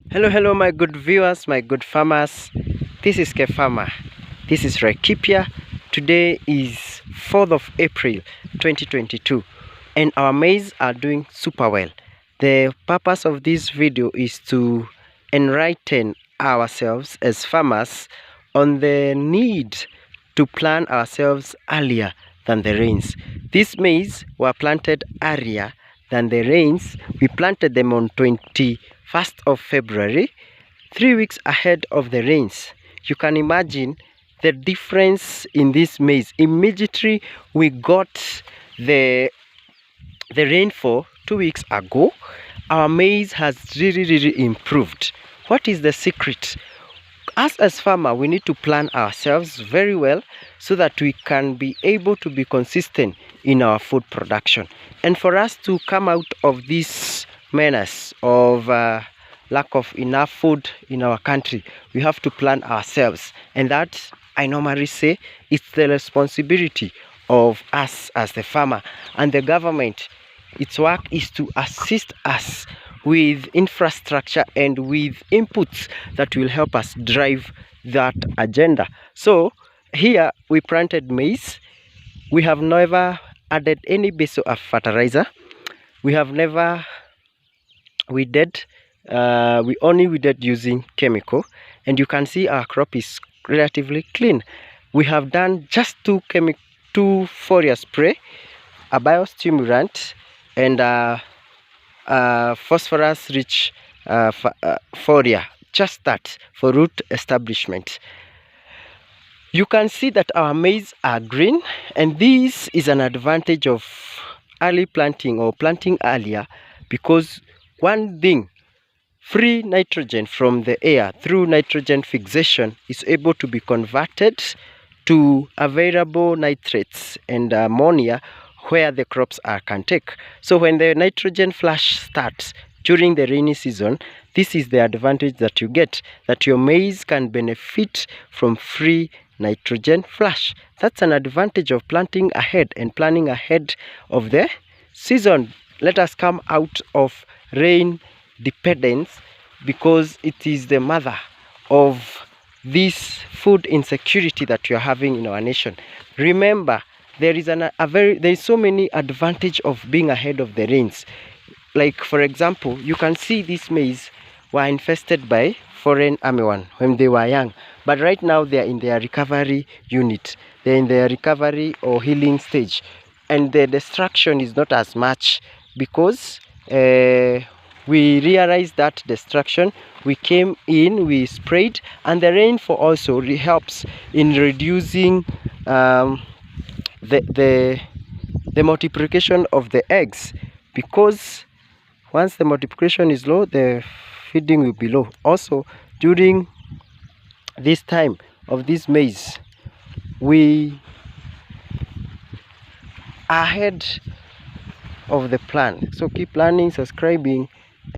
Hello, my good viewers, my good farmers. This is Farmer. This is Rekipia. Today is 4th of April 2022 and our maize are doing super well. The purpose of this video is to enlighten ourselves as farmers on the need to plant ourselves earlier than the rains. These maize were planted earlier than the rains. We planted them on 21st of February, 3 weeks ahead of the rains. You can imagine the difference in this maize. Immediately we got the rainfall 2 weeks ago, our maize has really improved. What is the secret? Us as farmer, we need to plan ourselves very well so that we can be able to be consistent in our food production. And for us to come out of this menace of lack of enough food in our country, we have to plan ourselves. And that, I normally say, it's the responsibility of us as the farmer and the government. Its work is to assist us with infrastructure and with inputs that will help us drive that agenda. So here we planted maize. We have never added any base of fertilizer. We have never weeded. We only weeded using chemical, and you can see our crop is relatively clean. We have done just two foliar spray, a biostimulant, and phosphorus rich foliar, just that for root establishment. You can see that our maize are green, and this is an advantage of early planting or planting earlier, because one thing, free nitrogen from the air through nitrogen fixation is able to be converted to available nitrates and ammonia where the crops can take. So when the nitrogen flush starts during the rainy season, this is the advantage that you get, that your maize can benefit from free nitrogen flush. That's an advantage of planting ahead and planning ahead of the season. Let us come out of rain dependence, because it is the mother of this food insecurity that you're having in our nation. Remember, there is so many advantage of being ahead of the rains. Like, for example, you can see these maize were infested by foreign armyworm when they were young, but right now they are in their recovery unit. They're in their recovery or healing stage, and the destruction is not as much because we realized that destruction. We came in, we sprayed, and the rainfall also helps in reducing the multiplication of the eggs, because once the multiplication is low, the feeding will be low. Also, during this time of this maize, we are ahead of the plan. So keep planning, subscribing,